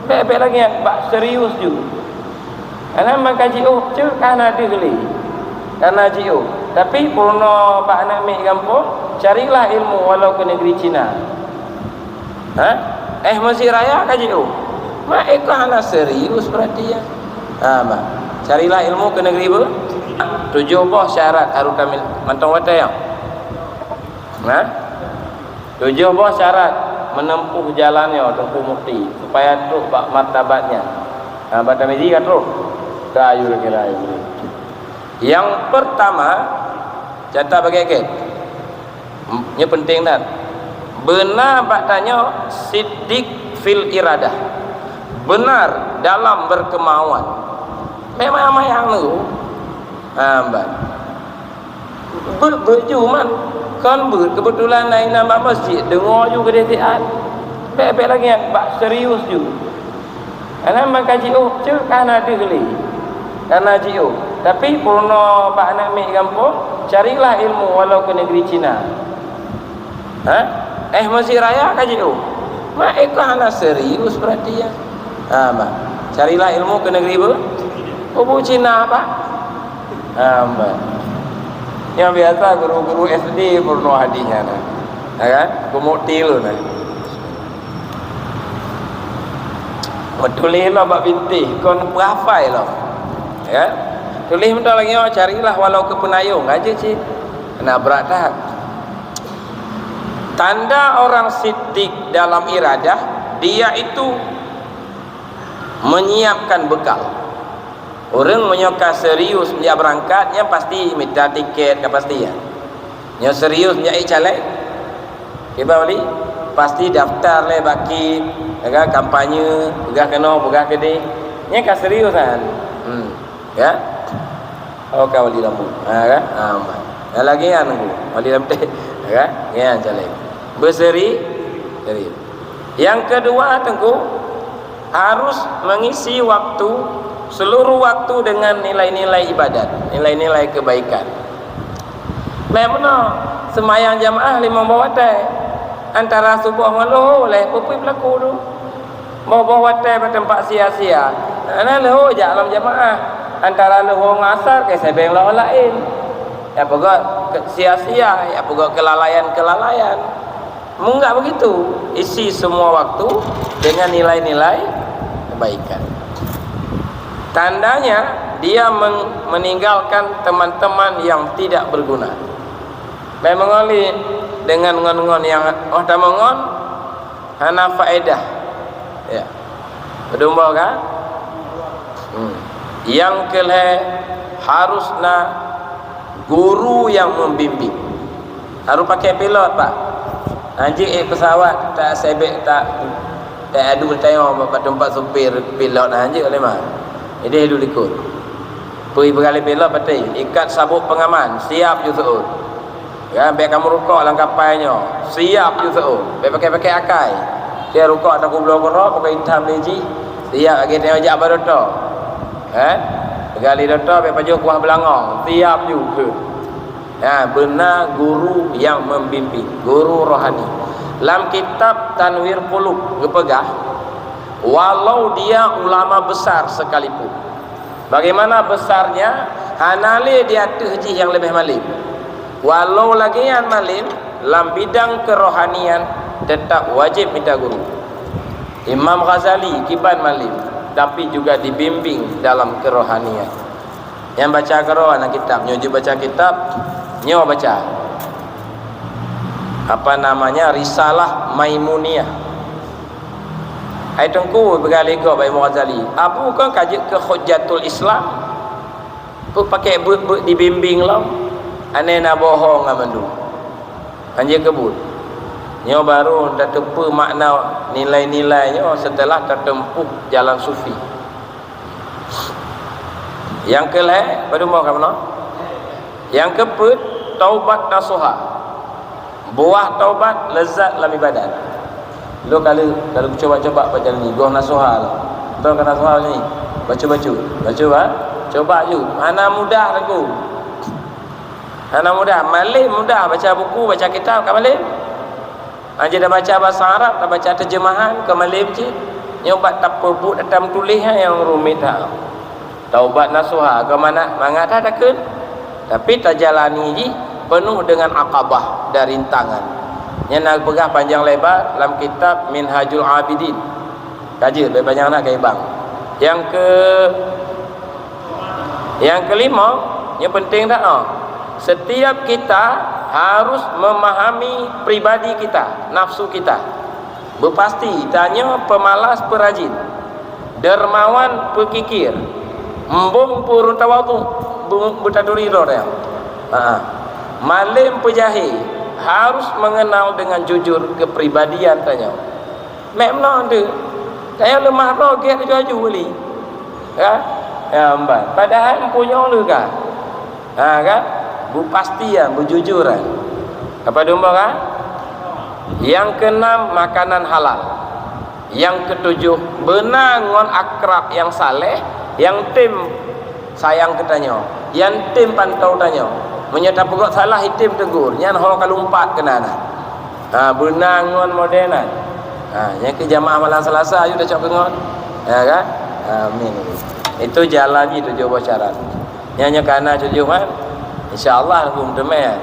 Baik lagi bak serius juga. Karena makaji cek kan ada geli. Karena jiu. Tapi purno bak nak ambil kampung, carilah ilmu walau ke negeri Cina. Masjid Raya kaji mak ikah serius berarti ya. Mak carilah ilmu ke negeri ber 7 syarat harus kami mantong wata yang 7 syarat menempuh jalannya tempuh mukti supaya teruk bak martabatnya. Bata mezi kan teruk kayu kira. Yang pertama catat bagai ini penting kan. Benar bak tanya siddiq fil iradah. Benar dalam berkemauan. Memang yang tu berjuman kan kebetulan naik nama masjid dengar juga dia tiat baik lagi bak serius juga. Karena makaji cek kan ada geli. Karena jiu. Tapi purno bak nak ambil kampung, carilah ilmu walau ke negeri Cina. Masjid Raya kaji mak ikah serius berarti ya. Mak carilah ilmu ke negeri Cina apa? Yang biasa guru-guru SD purno hadinya kan? Kumukti lu tulis lah bak binti kon berhafai lah. Ya. Tulis bentar lagi carilah walau ke penayung aja sih. Kena berat tak? Tanda orang siddiq dalam iradah, dia itu menyiapkan bekal. Orang menyokak serius dia berangkatnya pasti minta tiket ke pasti ya. Yang serius dia calek. Kita beli pasti daftar le baki agak kampanye, pegah kena, pegah kede. Nya ka seriusan. Ya. Kau wali lampu. Kan? Lagi kan nunggu. Wali lampu. Kan? Ya calek. Berseri. Yang kedua tengku harus mengisi waktu seluruh waktu dengan nilai-nilai ibadat, nilai-nilai kebaikan. Memang semayang jamaah 5 watai antara subuh malam oleh pupui berlaku tu. Mau watai pada tempat sia-sia. Ana leho je alam jamaah antara leho ngasar ke sebeng lawan lain. Ya pokok sia-sia, ya pokok kelalaian. Enggak begitu. Isi semua waktu dengan nilai-nilai kebaikan. Tandanya dia meninggalkan teman-teman yang tidak berguna. Memang dengan ngon-ngon yang tamongon hana faedah. Ya. Berdomba kan? Yang kelih harusna guru yang membimbing. Harus pakai pilot, Pak. Anjing pesawat tak sebek tak adu tengok tempat supir pilot anjing oleh mana? Ini dulu ikut. Pergi berkali pilot pati, ikat sabuk pengaman, siap je seul. Ya, biar kamu rukuk dalam kapalnya, siap je seul. Biar pakai akai. Dia rukuk tak kublo korok, pakai hitam leji, siap lagi tengok jak baroto. Berkali doto, biar baju kuah belangong, siap juga. Ya, benar guru yang membimbing, guru rohani. Dalam kitab Tanwir Qulub kepegah, walau dia ulama besar sekalipun, bagaimana besarnya hanali dia tuhji yang lebih malim, walau lagi yang malim dalam bidang kerohanian tetap wajib minta guru. Imam Ghazali kiban malim tapi juga dibimbing dalam kerohanian. Yang baca kerohanian kitab nyoju baca kitab nyo baca apa namanya Risalah Maimuniyah. Hai tengku bergali go bai Ghazali. Apa kan kaji ke Hujjatul Islam? Ku pakai but dibimbing lah. Ane na bohong amandu. Anje kebut. Nyo baru dah tepu makna nilai-nilainya setelah tertempuh jalan sufi. Yang kelih pada mau ke mana? Yang keput taubat nasuha. Buah taubat lezat dalam ibadat. Lo kalau coba-coba baca ni buah nasuha lah. Tahu kan nasuha ni? Baca. Coba ju. Mana mudah aku. Mana mudah. Malim mudah baca buku, baca kitab ke malim. Aja dah baca bahasa Arab, dah baca terjemahan ke malim je. nyobat tapebut dalam tulis yang rumit dah. Taubat nasuha ke mana mangat dah takun. Tapi tak jalani ji penuh dengan akabah dan rintangan. Yang nak pegah panjang lebar dalam kitab Minhajul Abidin. Kaji lebih banyak nak ke bang. Yang kelima, yang penting dah. Setiap kita harus memahami pribadi kita, nafsu kita. Berpasti tanya pemalas perajin, dermawan pekikir, embung purun tawadu, bertaduri dia. Malim pejahil harus mengenal dengan jujur kepribadian tanya. Memang ada. Saya lemah roget jaju beli. Kan? Ya mbak. Padahal punya lu kan. Kan? Berpastian, berjujuran. Apa domba kan? Yang keenam, makanan halal. Yang ketujuh, benar ngon akrab yang saleh, yang tim sayang ketanya, yang tim pantau tanya. Menyata pegok salah hitim tegur, yang orang kalumpat kena nak. Benar ngon modernan. Yang ke jamaah malam Selasa you dah cakap ngon. Ya kan? Amin. Itu jalan itu tujuh bocaran. Yang kana tujuan. Insya-Allah hukum temai.